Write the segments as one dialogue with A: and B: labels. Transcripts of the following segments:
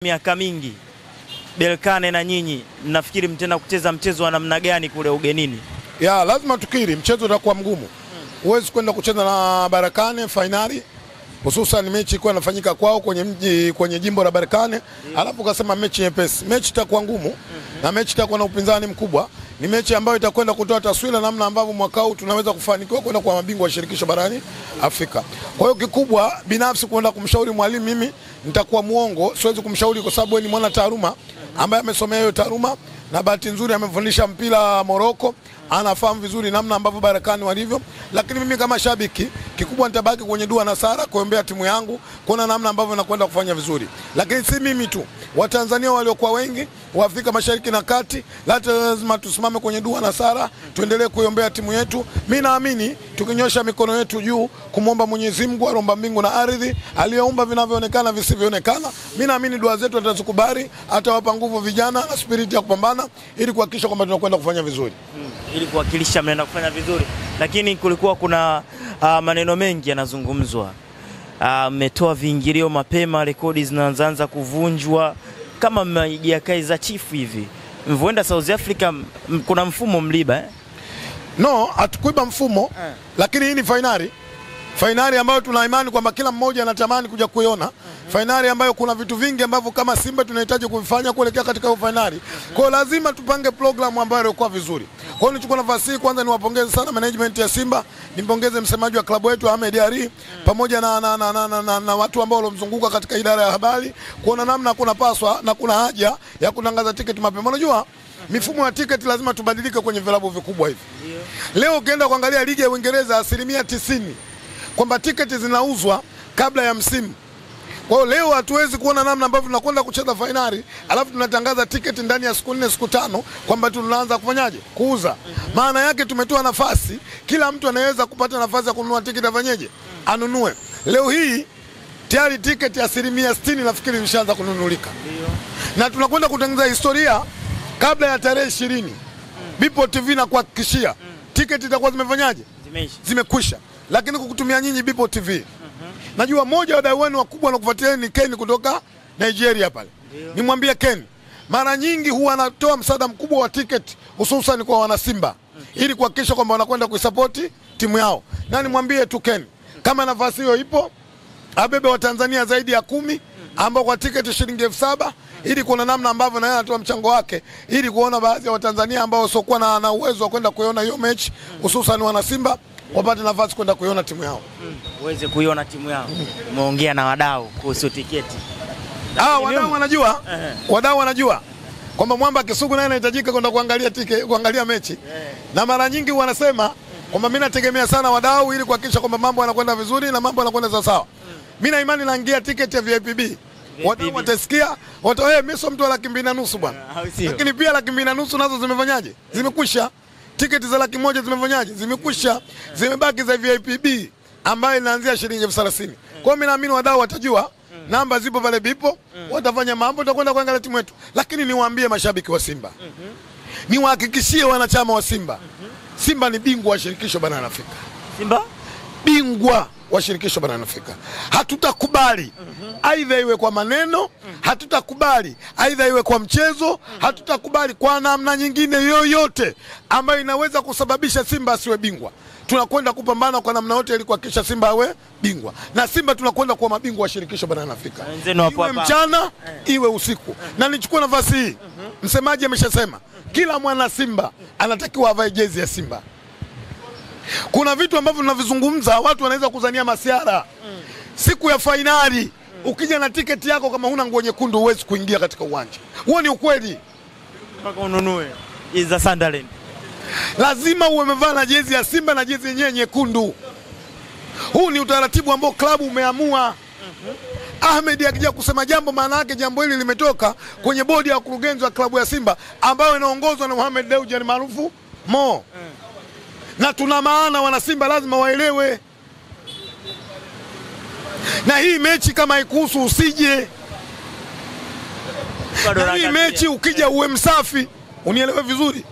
A: Miaka mingi Berkane na nyinyi mnafikiri mtenda kucheza mchezo wa namna gani kule ugenini?
B: Ya lazima tukiri mchezo utakuwa mgumu. Huwezi kwenda kucheza na Berkane finali. Hususan mechi ilikuwa inafanyika kwao kwenye jimbo la Berkane, alafu ukasema mechi nyepesi. Mechi itakuwa ngumu na mechi itakuwa na upinzani mkubwa. Ni mechi ambayo itakwenda kutoa taswira namna ambavyo mwaka huu tunaweza kufanikiwa kwenda kwa mabingwa wa shirikisho barani Afrika. Kwa hiyo kikubwa binafsi kwenda kumshauri mwalimu, mimi nitakuwa muongo, siwezi kumshauri kwa sababu ni mwana taaluma ambaye amesomea hiyo taaluma na bahati nzuri amefundisha mpira Morocco, anafahamu vizuri namna ambavyo Berkane walivyo. Lakini mimi kama shabiki kikubwa nitabaki kwenye dua na sala kuombea timu yangu kuona namna ambavyo inakwenda kufanya vizuri. Lakini si mimi tu, Watanzania waliokuwa wengi wa Afrika Mashariki na Kati, lazima tusimame kwenye dua na sala, tuendelee kuiombea timu yetu. Mimi naamini tukinyosha mikono yetu juu kumwomba Mwenyezi Mungu aomba mbingu na ardhi, aliyeumba vinavyoonekana visivyoonekana, mimi naamini dua zetu atazikubali, atawapa nguvu vijana na spirit ya kupambana ili kuhakikisha kwamba tunakwenda kufanya vizuri.
A: Ili kuwakilisha mnaenda kufanya vizuri. Lakini kulikuwa kuna maneno mengi yanazungumzwa. Mmetoa viingilio mapema, rekodi zinaanza kuvunjwa kama mmeigia Kaizer Chiefs hivi. Mvoenda South Africa kuna mfumo mliba
B: No, hatukuiba mfumo, lakini hii ni finali. Finali ambayo tuna imani kwamba kila mmoja anatamani kuja kuiona. Finali ambayo kuna vitu vingi ambavyo kama Simba tunahitaji kuvifanya kuelekea katika hiyo finali. Kwa hiyo lazima tupange programu ambayo ilikuwa vizuri. Kwa hiyo nichukua nafasi hii kwanza niwapongeze sana management ya Simba, nimpongeze msemaji wa klabu yetu Ahmed Ally pamoja na watu ambao walomzunguka katika idara ya habari kuona namna kuna paswa na kuna haja ya kutangaza tiketi mapema. Unajua mifumo ya tiketi lazima tubadilike kwenye vilabu vikubwa hivi. Leo ukienda kuangalia ligi ya Uingereza 90% kwamba tiketi zinauzwa kabla ya msimu. Kwa hiyo leo hatuwezi kuona namna ambavyo tunakwenda kucheza finali alafu tunatangaza tiketi ndani ya siku 4 siku 5 kwamba tunaanza kufanyaje kuuza. Maana yake tumetoa nafasi, kila mtu anaweza kupata nafasi ya kununua tiketi, afanyeje anunue. Leo hii tayari tiketi 60% nafikiri imeshaanza kununulika. Na tunakwenda kutengeneza historia kabla ya tarehe 20. Bipo TV na kuhakikishia tiketi itakuwa zimefanyaje? Zimekwisha. Lakini kukutumia nyinyi Bipo TV. Najua moja wa wadau wenu wakubwa na kufuatilia ni Ken kutoka Nigeria pale. Nimwambie Ken, mara nyingi huwa anatoa msaada mkubwa wa tiketi hususan kwa wana Simba ili kuhakikisha kwamba wanakwenda kuisupport timu yao. Na nimwambie tu Ken, kama nafasi hiyo ipo, abebe wa Tanzania zaidi ya 10 ambao kwa tiketi shilingi 7,000 ili kuna namna ambavyo na yeye anatoa mchango wake ili kuona baadhi ya Watanzania ambao sokuwa na uwezo wa kwenda kuiona hiyo mechi hususan wana Simba wapate nafasi kwenda kuiona timu yao.
A: Uweze kuiona timu yao. Umeongea na wadau kuhusu tiketi.
B: Wadau wanajua. Wadau wanajua kwamba Mwamba Kisugu naye anahitajika kwenda kuangalia mechi. Na mara nyingi wanasema kwamba mimi nategemea sana wadau ili kuhakikisha kwamba mambo yanakwenda vizuri na mambo yanakwenda sawa sawa. Mimi na imani naingia tiketi ya VIPB. Wadau watasikia, mimi sio mtu wa 2,500 bwana. Lakini pia 2,500 nazo zimefanyaje? Zimekwisha. Tiketi za 100,000 zimefanyaje? Zimekwisha. Zimebaki za VIPB ambayo inaanzia shilingi 30,000. Kwa hiyo mimi naamini wadau watajua, namba zipo pale Bipo, watafanya mambo, tutakwenda kuangalia timu yetu. Lakini niwaambie mashabiki wa Simba, niwahakikishie wanachama wa Simba, Simba ni bingwa wa shirikisho barani Afrika.
A: Simba
B: bingwa wa shirikisho barani Afrika. Hatutakubali aidha iwe kwa maneno, hatutakubali aidha iwe kwa mchezo, hatutakubali kwa namna nyingine yoyote ambayo inaweza kusababisha Simba asiwe bingwa. Tunakwenda kupambana kwa namna yote ili kuhakikisha Simba awe bingwa. Na Simba tunakwenda kuwa mabingwa wa shirikisho barani Afrika. Iwe mchana, iwe usiku. Na nichukue nafasi hii, msemaji ameshasema kila mwana Simba anatakiwa avae jezi ya Simba. Kuna vitu ambavyo tunavizungumza watu wanaweza kuzania masiara. Siku ya finali ukija na tiketi yako kama huna nguo nyekundu huwezi kuingia katika uwanja. Huo ni ukweli.
A: Mpaka ununue za Sunderland.
B: Lazima uwe umevaa na jezi ya Simba na jezi yenyewe nyekundu. Huu ni utaratibu ambao klabu umeamua. Ahmed akija kusema jambo maana yake jambo hili limetoka kwenye bodi ya wakurugenzi wa klabu ya Simba ambayo inaongozwa na Mohamed Dewji maarufu Mo. Na tuna maana wana Simba lazima waelewe. Na hii mechi kama haikuhusu usije. Na hii mechi ukija uwe msafi, unielewe vizuri.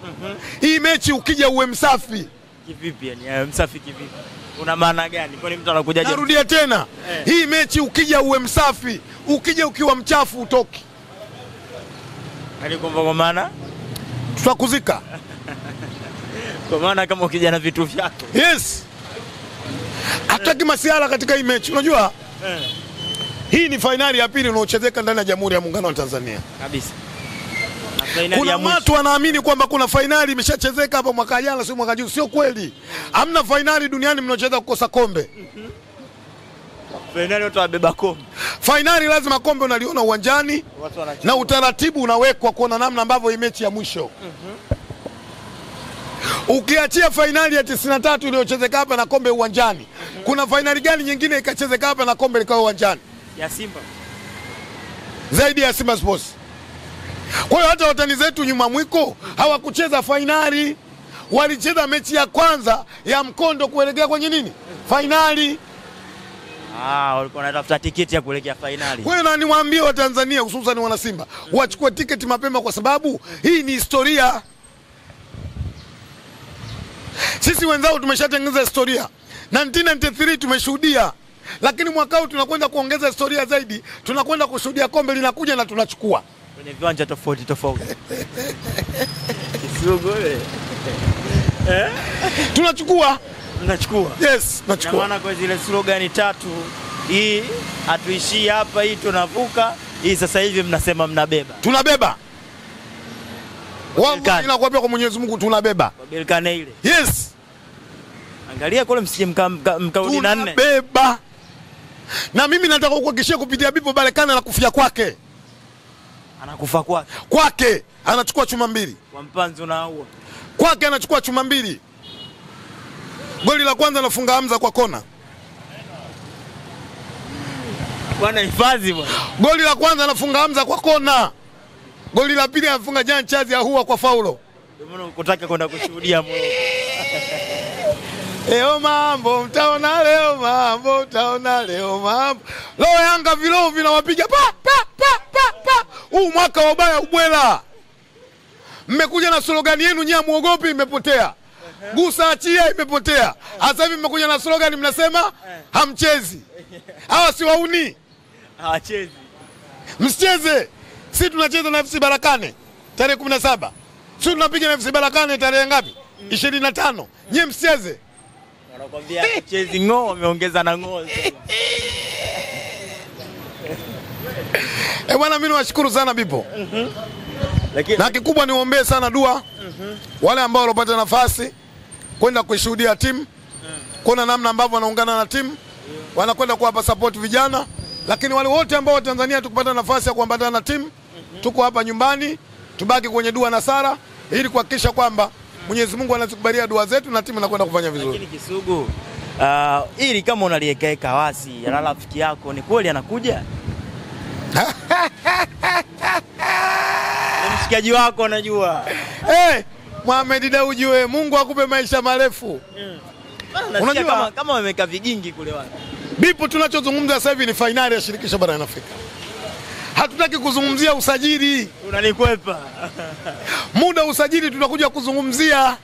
B: Hii mechi ukija uwe msafi.
A: Kivipi yani? Msafi kivipi? Una maana gani? Kwani mtu anakujaje?
B: Narudia tena. Hii mechi ukija uwe msafi, ukija ukiwa mchafu utoki.
A: Alikomba kwa maana
B: tutakuzika.
A: kwa maana kama ukija na vitu vyako.
B: Yes. Hataki masiala katika hii mechi. Unajua? Hii ni finali ya pili inayochezeka ndani ya Jamhuri ya Muungano wa Tanzania.
A: Kabisa.
B: Kuna watu wanaamini kwamba kuna finali imeshachezeka hapa mwaka jana sio mwaka juzi. Sio kweli. Hamna finali duniani mnaocheza kukosa kombe.
A: Finali watu wabeba kombe.
B: Finali lazima kombe unaliona uwanjani na utaratibu unawekwa kuona namna ambavyo hii mechi ya mwisho. Ukiachia finali ya 93 iliyochezeka hapa na kombe uwanjani, kuna finali gani nyingine ikachezeka hapa na kombe likawa uwanjani?
A: Ya Simba.
B: Zaidi ya Simba Sports. Kwa hiyo hata watani zetu nyuma mwiko hawakucheza finali, walicheza mechi ya kwanza ya mkondo kuelekea kwenye nini? Finali.
A: Walikuwa wanatafuta tiketi ya kuelekea finali.
B: Kwa hiyo na niwaambie wa Tanzania hususan wana Simba, wachukue tiketi mapema kwa sababu hii ni historia. Sisi wenzao tumeshatengeneza historia. 1993 tumeshuhudia. Lakini mwaka huu tunakwenda kuongeza historia zaidi. Tunakwenda kushuhudia kombe linakuja na tunachukua.
A: Kwenye viwanja tofauti tofauti. Kisugu wewe.
B: Tunachukua.
A: Tunachukua.
B: Yes, tunachukua.
A: Na maana kwa zile slogan 3, hii hatuishii hapa, hii tunavuka, hii sasa hivi mnasema mnabeba.
B: Tunabeba. Wallahi ninakwambia kwa Mwenyezi Mungu tunabeba.
A: Kwa Berkane ile.
B: Yes.
A: Angalia kule msije mkaudi na 4.
B: Tunabeba. Na mimi nataka kukuhakikishia kupitia Bipo Berkane na kufia kwake.
A: Anakufa kwake.
B: Kwake anachukua chuma 2.
A: Kwa mpanzi unaua.
B: Kwake anachukua chuma 2. Goli la kwanza anafunga Hamza kwa kona.
A: Bwana hifadhi bwana.
B: Goli la kwanza anafunga Hamza kwa kona. Goli la pili anafunga Jean Chazi ya Ahua kwa faulo.
A: Ndio maana ukutaka kwenda kushuhudia Moroko.
B: Leo mambo mtaona, leo mambo mtaona, leo mambo. Leo Yanga viloo vinawapiga pa. Huu mwaka wa ubaya ubwela. Mmekuja na slogan yenu nyia muogopi imepotea. Gusa achia imepotea. Sasa hivi mmekuja na slogan mnasema hamchezi. Hawa si wauni.
A: Hawachezi.
B: Msicheze. Sisi tunacheza na FC Berkane tarehe 17. Sisi tunapiga na FC Berkane tarehe ngapi? 25. Nyie msicheze.
A: Wanakuambia chezi ng'oo, wameongeza na ng'oo.
B: Bwana mimi nawashukuru sana Bipo.
A: Lakini
B: na kikubwa niombe sana dua. Wale ambao walipata nafasi kwenda kushuhudia timu, kuna namna ambavyo wanaungana na timu, wanakwenda kuwapa support vijana, lakini wale wote ambao wa Tanzania tukupata nafasi ya kuambatana na timu, tuko hapa nyumbani, tubaki kwenye dua na sala ili kuhakikisha kwamba Mwenyezi Mungu anazikubalia dua zetu na timu inakwenda kufanya vizuri.
A: Lakini Kisugu, ili kama unaliekaeka wazi ya rafiki yako ni kweli anakuja? Mshikaji wako anajua.
B: Mohamed Dewji wewe, Mungu akupe maisha marefu.
A: Unajua kama wameka vigingi kule wapi?
B: Bipo tunachozungumza sasa hivi ni finali ya shirikisho barani Afrika. Hatutaki kuzungumzia usajili.
A: Unanikwepa.
B: Muda usajili tunakuja kuzungumzia.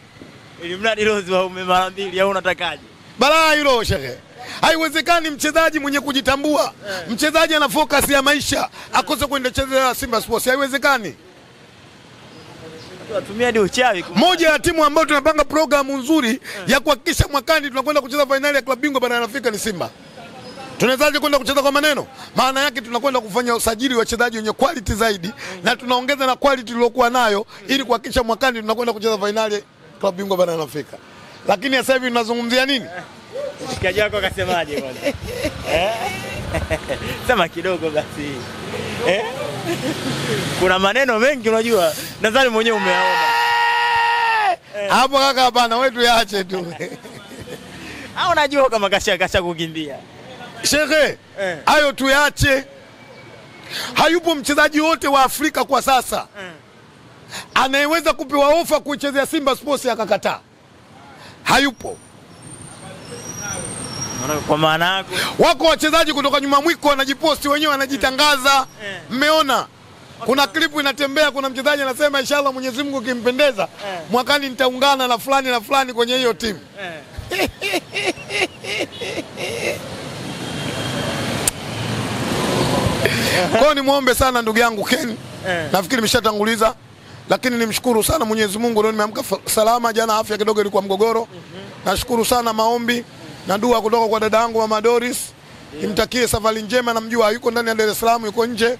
A: Ili mradi Rose wa mara 2 au unatakaje?
B: Balaa hilo shehe. Haiwezekani mchezaji mwenye kujitambua, mchezaji ana focus ya maisha, akose kwenda cheza Simba Sports. Haiwezekani.
A: Tunatumia ndio uchawi.
B: Moja ya timu ambayo tunapanga programu nzuri ya kuhakikisha mwakani tunakwenda kucheza finali ya klabu bingwa barani Afrika ni Simba. Tunawezaje kwenda kucheza kwa maneno? Maana yake tunakwenda kufanya usajili wa wachezaji wenye quality zaidi na tunaongeza na quality iliyokuwa nayo ili kuhakikisha mwakani tunakwenda kucheza finali ya klabu bingwa barani Afrika. Lakini sasa hivi tunazungumzia nini?
A: Mshikaji wako akasemaje bwana? Sema kidogo basi. Kuna maneno mengi unajua. Nadhani mwenyewe umeaona.
B: Hapo kaka hapana, wewe tuyaache tu.
A: Unajua kama kasha kukimbia.
B: Shehe, hayo tuyaache. Hayupo mchezaji wote wa Afrika kwa sasa anayeweza kupewa ofa kuichezea Simba Sports akakataa. Hayupo.
A: Kwa maana yako
B: wako wachezaji kutoka nyuma mwiko wanajiposti wenyewe wanajitangaza. Mmeona? Kuna klipu inatembea, kuna mchezaji anasema inshallah Mwenyezi Mungu kimpendeza mwakani nitaungana na fulani na fulani kwenye hiyo timu. Kwa hiyo nimuombe sana ndugu yangu Ken. Nafikiri nimeshatanguliza. Lakini nimshukuru sana Mwenyezi Mungu leo nimeamka salama. Jana afya kidogo ilikuwa mgogoro. Nashukuru sana maombi na dua kutoka kwa dada yangu Mama Doris. Nimtakie safari njema, namjua yuko ndani ya Dar es Salaam, yuko nje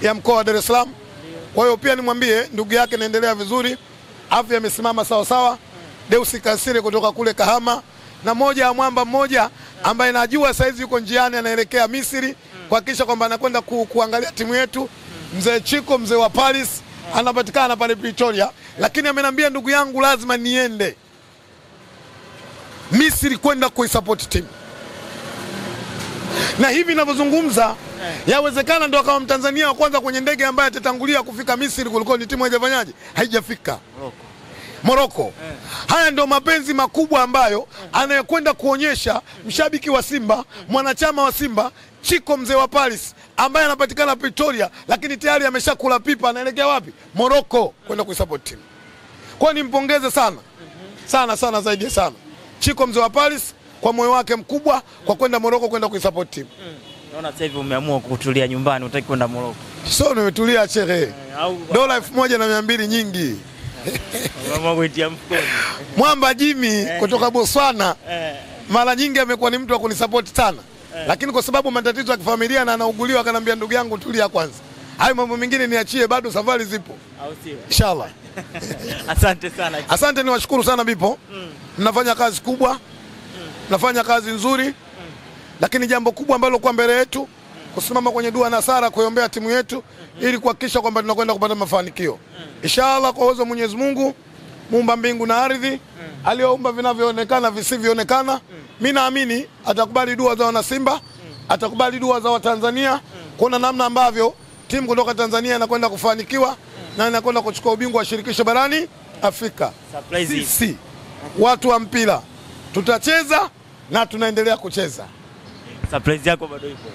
B: ya mkoa wa Dar es Salaam. Kwa hiyo pia nimwambie ndugu yake naendelea vizuri. Afya imesimama sawa sawa. Deus Kasire kutoka kule Kahama na moja ya mwamba mmoja ambaye najua saizi yuko njiani anaelekea Misri kuhakikisha kwamba anakwenda kuangalia timu yetu. Mzee Chiko, mzee wa Paris, anapatikana pale Pretoria, lakini ameniambia ndugu yangu lazima niende Misri kwenda kuisupport timu. Na hivi ninavyozungumza yawezekana ndio kama Mtanzania wa kwanza kwenye ndege ambaye atatangulia kufika Misri kuliko ni timu haijafanyaje, haijafika Morocco. Haya ndio mapenzi makubwa ambayo anayekwenda kuonyesha mshabiki wa Simba, mwanachama wa Simba, Chiko mzee wa Paris ambaye anapatikana Pretoria, lakini tayari ameshakula pipa, anaelekea wapi? Morocco kwenda kuisupport timu. Kwa nimpongeze sana sana sana zaidi sana Chiko mzee wa Paris kwa moyo wake mkubwa kwa kwenda Morocco kwenda kuisupport timu.
A: Naona sasa hivi umeamua kutulia nyumbani, utaki kwenda Morocco.
B: So nimetulia chehe. Dola 1200 nyingi.
A: Mama kuitia mfukoni.
B: Mwamba Jimmy kutoka Botswana mara nyingi amekuwa ni mtu wa kunisupport sana. Lakini kwa sababu matatizo ya kifamilia na anauguliwa, akanambia ndugu yangu tulia kwanza. Hayo mambo mengine niachie, bado safari zipo.
A: Au sio?
B: Inshallah.
A: Asante sana.
B: Asante, niwashukuru sana Bipo. Mnafanya kazi kubwa. Mnafanya kazi nzuri. Lakini jambo kubwa ambalo kwa mbele yetu kusimama kwenye dua na sala kuiombea timu yetu ili kuhakikisha kwamba tunakwenda kupata mafanikio. Inshallah kwa uwezo wa Mwenyezi Mungu, muumba mbingu na ardhi, aliyoumba vinavyoonekana visivyoonekana, mimi naamini atakubali dua za wana Simba, atakubali dua za Watanzania, kuna namna ambavyo timu kutoka Tanzania inakwenda kufanikiwa na inakwenda kuchukua ubingwa wa shirikisho barani Afrika. Sisi watu wa mpira tutacheza na tunaendelea kucheza.
A: Surprise yako bado ipo.